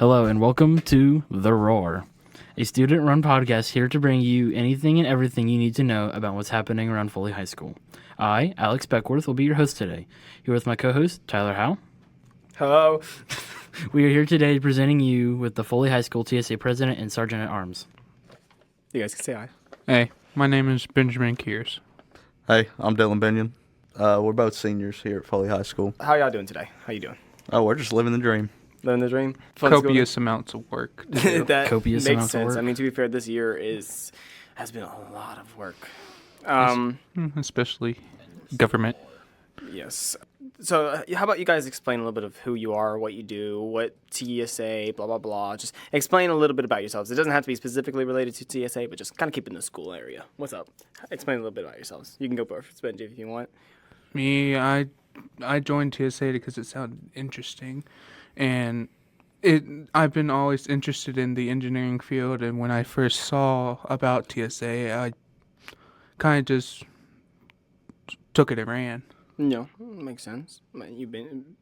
Hello and welcome to The Roar, a student-run podcast here to bring you anything and everything you need to know about what's happening around Foley High School. I, Alex Beckworth, will be your host today. Here with my co-host, Tyler Howe. Hello. We are here today presenting you with the Foley High School TSA President and Sergeant at Arms. You guys can say hi. Hey, my name is Benjamin Kears. Hey, I'm Dylan Binion. We're both seniors here at Foley High School. How y'all doing today? How you doing? Oh, we're just living the dream. Living the dream? Fun Copious amounts of work. that Copious makes amounts of sense. work. I mean, to be fair, this year has been a lot of work. Especially government. Yes. So how about you guys explain a little bit of who you are, what you do, what TSA, blah, blah, blah. Just explain a little bit about yourselves. It doesn't have to be specifically related to TSA, but just kind of keep it in the school area. What's up? Explain a little bit about yourselves. You can go first, Benji, if you want. Me, I joined TSA because it sounded interesting, and I've been always interested in the engineering field. And when I first saw about TSA, I kind of just took it and ran. No, makes sense. You've been,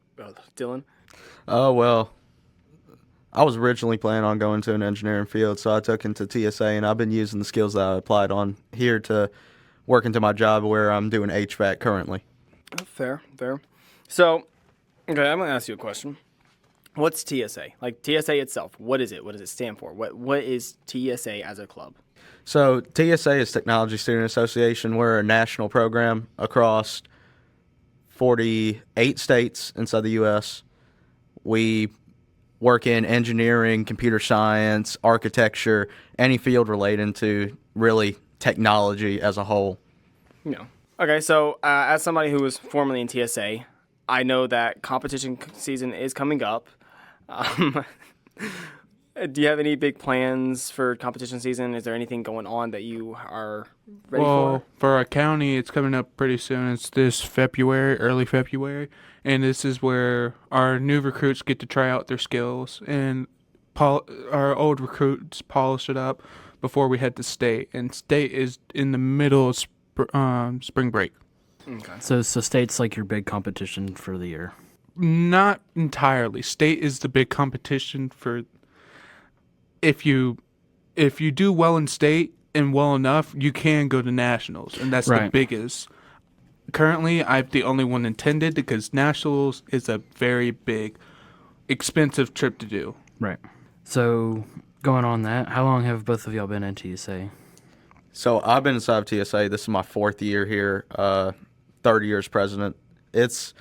Dylan. Oh, well, I was originally planning on going to an engineering field, so I took into TSA, and I've been using the skills that I applied on here to work into my job where I'm doing HVAC currently. Fair. So, okay, I'm going to ask you a question. What's TSA? Like, TSA itself, what is it? What does it stand for? What is TSA as a club? So TSA is Technology Student Association. We're a national program across 48 states inside the U.S. We work in engineering, computer science, architecture, any field related to really technology as a whole. No. Okay, so as somebody who was formerly in TSA, I know that competition season is coming up. Do you have any big plans for competition season? Is there anything going on that you are ready For our county, it's coming up pretty soon. It's this February, early February, and this is where our new recruits get to try out their skills, and our old recruits polish it up before we head to state. And state is in the middle of spring break. Okay. So state's like your big competition for the year. Not entirely. State is the big competition for if you do well in state and well enough, you can go to nationals, and that's Right. the biggest. Currently, I'm the only one intended because nationals is a very big, expensive trip to do. Right. So, going on that, how long have both of y'all been in TSA? So I've been inside of TSA. This is my fourth year here, third year as president. It's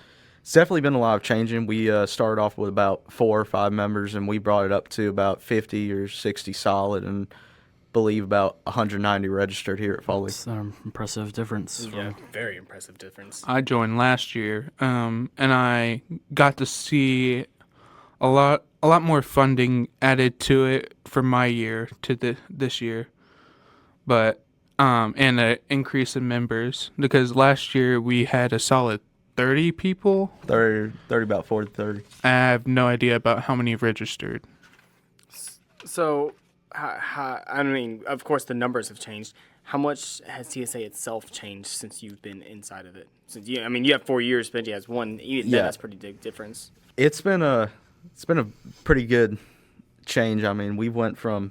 definitely been a lot of changing. We started off with about 4 or 5 members, and we brought it up to about 50 or 60 solid, and believe about 190 registered here at Foley. It's an impressive difference. Yeah, very impressive difference. I joined last year, and I got to see a lot more funding added to it from my year to this year, but and an increase in members because last year we had a solid 30 people. 30 about 40, 30. I have no idea about how many registered. So, I mean, of course, the numbers have changed. How much has TSA itself changed since you've been inside of it? You have 4 years, Benji has 1. Even then, that's a pretty big difference. It's been a pretty good change. I mean, we went from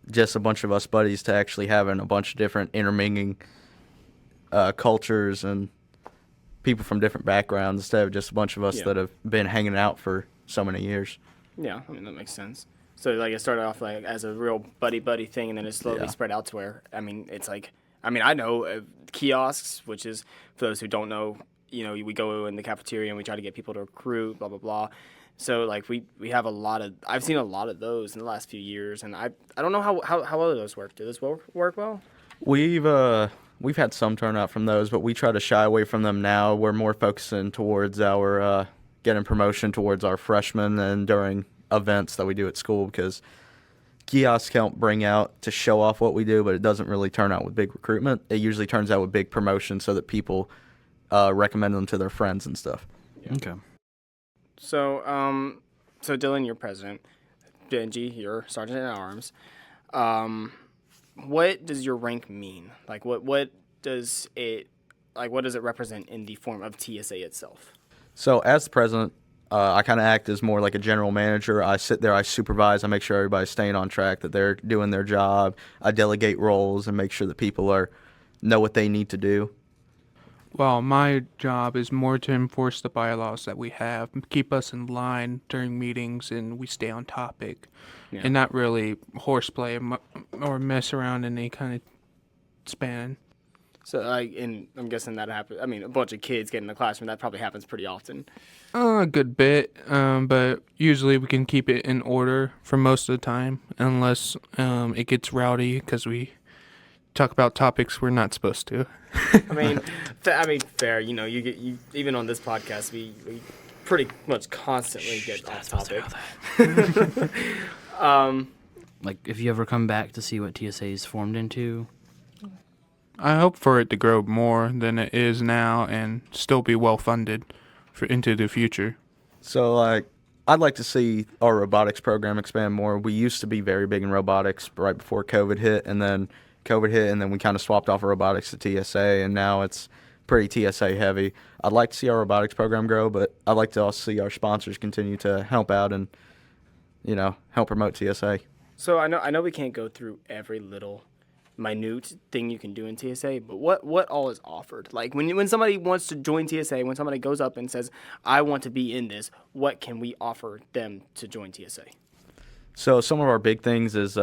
just a bunch of us buddies to actually having a bunch of different intermingling cultures and people from different backgrounds instead of just a bunch of us that have been hanging out for so many years. Yeah, I mean, that makes sense. So, like, it started off, like, as a real buddy thing, and then it slowly spread out to where, I mean, it's like, I know kiosks, which is, for those who don't know, we go in the cafeteria and we try to get people to recruit, blah, blah, blah. So, like, we have I've seen a lot of those in the last few years, and I don't know how well those work. Do those work well? We've had some turnout from those, but we try to shy away from them now. We're more focusing towards our getting promotion towards our freshmen and during events that we do at school because kiosks help bring out to show off what we do, but it doesn't really turn out with big recruitment. It usually turns out with big promotion so that people recommend them to their friends and stuff. Yeah. Okay. So, Dylan, you're president. Benji, you're sergeant at arms. What does your rank mean? Like, what does it represent in the form of TSA itself? So as the president, I kind of act as more like a general manager. I sit there, I supervise, I make sure everybody's staying on track, that they're doing their job. I delegate roles and make sure that people know what they need to do. Well, my job is more to enforce the bylaws that we have, keep us in line during meetings, and we stay on topic, Yeah. and not really horseplay or mess around in any kind of span. So, and I'm guessing that happens. I mean, a bunch of kids get in the classroom. That probably happens pretty often. A good bit, but usually we can keep it in order for most of the time, unless it gets rowdy because we talk about topics we're not supposed to. I mean, fair. You know, you even on this podcast, we pretty much constantly get off topic. Like, if you ever come back to see what TSA is formed into, I hope for it to grow more than it is now and still be well funded into the future. So, I'd like to see our robotics program expand more. We used to be very big in robotics right before COVID hit, and then we kind of swapped off our robotics to TSA, and now it's pretty TSA heavy. I'd like to see our robotics program grow, but I'd like to also see our sponsors continue to help out and, help promote TSA. So I know we can't go through every little minute thing you can do in TSA, but what all is offered? Like when somebody wants to join TSA, when somebody goes up and says, I want to be in this, what can we offer them to join TSA? So some of our big things is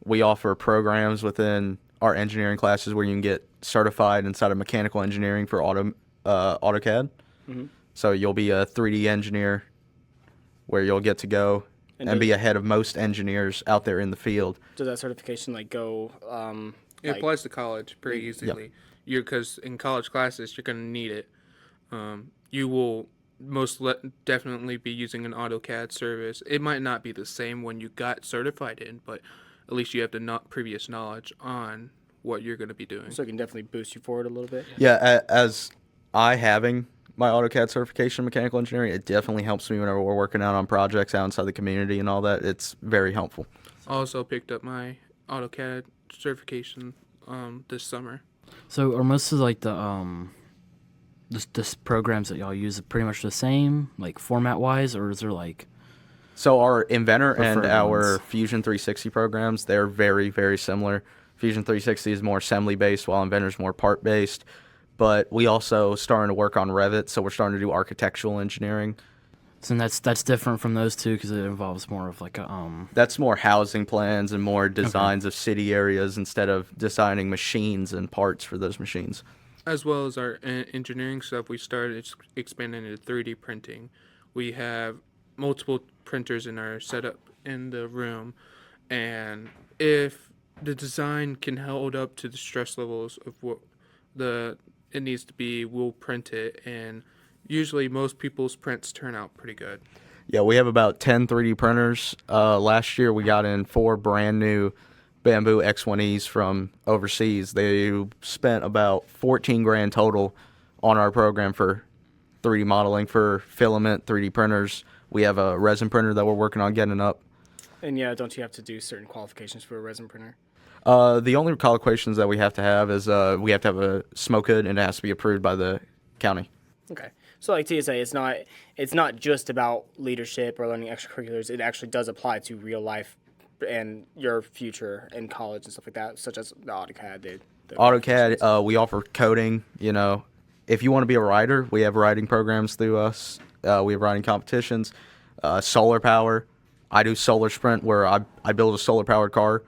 we offer programs within our engineering classes where you can get certified inside of mechanical engineering for AutoCAD. Mm-hmm. So you'll be a 3D engineer where you'll get to go and be ahead of most engineers out there in the field. Does that certification go? It applies to college pretty easily. Yep. Because in college classes you're going to need it. You will definitely be using an AutoCAD service. It might not be the same one you got certified in, but at least you have the previous knowledge on what you're going to be doing. So it can definitely boost you forward a little bit. Yeah, as having my AutoCAD certification in mechanical engineering, it definitely helps me whenever we're working out on projects out inside the community and all that. It's very helpful. I also picked up my AutoCAD certification this summer. so are most of like the programs that y'all use pretty much the same, like format wise, or is there like? So our Inventor and Preferred our ones. Fusion 360 programs, they're very, very similar. Fusion 360 is more assembly-based, while Inventor is more part-based. But we also starting to work on Revit, so we're starting to do architectural engineering. So that's different from those two because it involves more of like a That's more housing plans and more designs of city areas instead of designing machines and parts for those machines. As well as our engineering stuff, we started expanding into 3D printing. We have multiple printers in our setup in the room, and if the design can hold up to the stress levels of what it needs to be, we'll print it, and usually most people's prints turn out pretty good. Yeah, we have about 10 3D printers. Last year we got in 4 brand new Bamboo X1Es from overseas. They spent about 14 grand total on our program for 3D modeling for filament 3D printers. We have a resin printer that we're working on getting up. And yeah, don't you have to do certain qualifications for a resin printer? The only qualifications that we have to have is we have to have a smoke hood and it has to be approved by the county. Okay. So like TSA, it's not just about leadership or learning extracurriculars. It actually does apply to real life and your future in college and stuff like that, such as the AutoCAD. AutoCAD, we offer coding. If you want to be a writer, we have writing programs through us. We have writing competitions. Solar power. I do solar sprint where I build a solar powered car.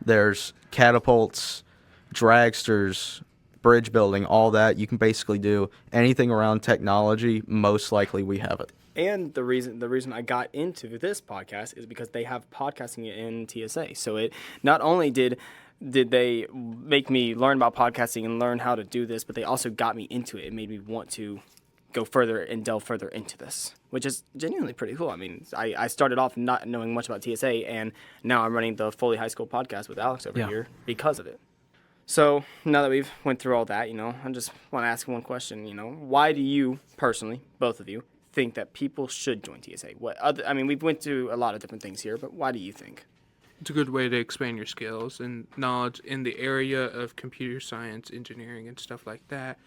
There's catapults, dragsters, bridge building, all that. You can basically do anything around technology. Most likely we have it. And the reason I got into this podcast is because they have podcasting in TSA. So it not only did they make me learn about podcasting and learn how to do this, but they also got me into it. It made me want to go further and delve further into this, which is genuinely pretty cool. I mean, I started off not knowing much about TSA, and now I'm running the Foley High School podcast with Alex over here because of it. So now that we've went through all that, I just want to ask one question. Why do you personally, both of you, think that people should join TSA? We've went through a lot of different things here, but why do you think? It's a good way to expand your skills and knowledge in the area of computer science, engineering, and stuff like that.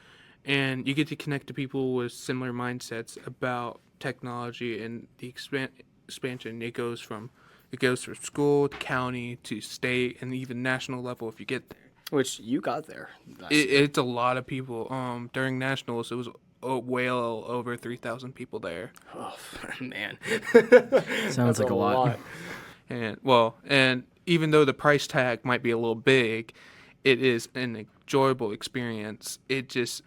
and you get to connect to people with similar mindsets about technology and the expansion. It goes from school to county to state and even national level if you get there. Which you got there. last year. It's a lot of people. During nationals, it was well over 3,000 people there. Oh man, Sounds like a lot. And even though the price tag might be a little big, it is an enjoyable experience. It just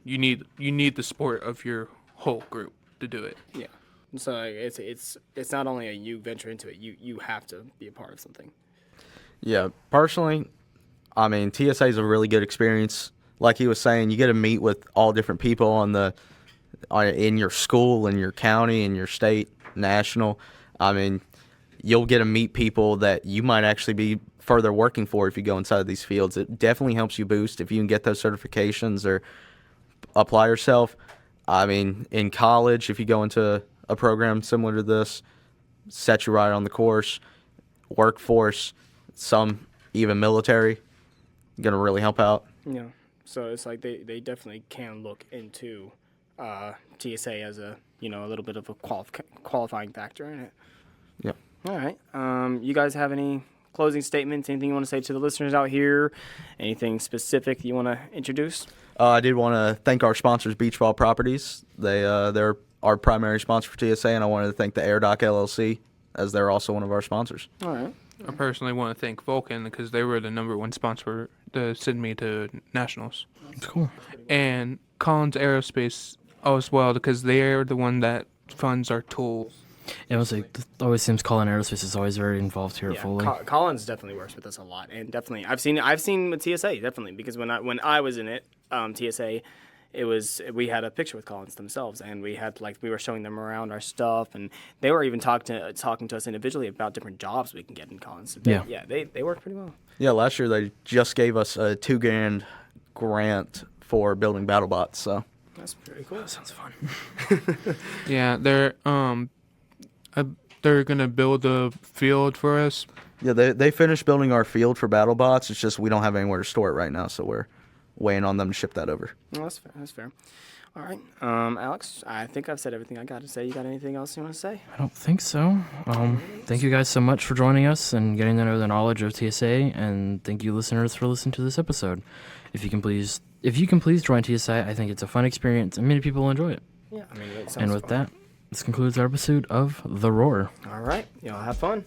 you need the support of your whole group to do it. Yeah. So like, it's not only you venture into it. You have to be a part of something. Yeah, personally, I mean, TSA is a really good experience. Like he was saying, you get to meet with all different people in your school, in your county, in your state, national. I mean, you'll get to meet people that you might actually be further working for if you go inside of these fields. It definitely helps you boost if you can get those certifications or apply yourself. I mean, in college, if you go into a program similar to this, set you right on the course, workforce, some even military, going to really help out. Yeah. So it's like they definitely can look into TSA as a little bit of a qualifying factor in it. Yep. All right. You guys have any closing statements? Anything you want to say to the listeners out here? Anything specific you want to introduce? I did want to thank our sponsors, Beach Ball Properties. They're our primary sponsor for TSA, and I wanted to thank the Air Dock LLC as they're also one of our sponsors. All right. I personally want to thank Vulcan because they were the #1 sponsor to send me to nationals. It's cool. And Collins Aerospace as well because they're the one that funds our tools. It was like always seems Colin Aerospace is always very involved here at Foley. Collins definitely works with us a lot, and definitely I've seen with TSA definitely because when I was in it, TSA, we had a picture with Collins themselves, and we were showing them around our stuff, and they were even talking to us individually about different jobs we can get in Collins. So they work pretty well. Yeah, last year they just gave us a $2,000 grant for building battle bots. So That's pretty cool. That sounds fun. Yeah, they're gonna build a field for us. yeah, they finished building our field for battle bots. It's just we don't have anywhere to store it right now, so we're waiting on them to ship that over. Well, that's fair. That's fair. All right, Alex, I think I've said everything I got to say. You got anything else you want to say? I don't think so. Thank you guys so much for joining us and getting to know the knowledge of TSA, and thank you listeners for listening to this episode. If you can please join TSA, I think it's a fun experience and many people will enjoy it. Yeah, I mean, it sounds And with fun. that, this concludes our episode of The Roar. All right, y'all have fun.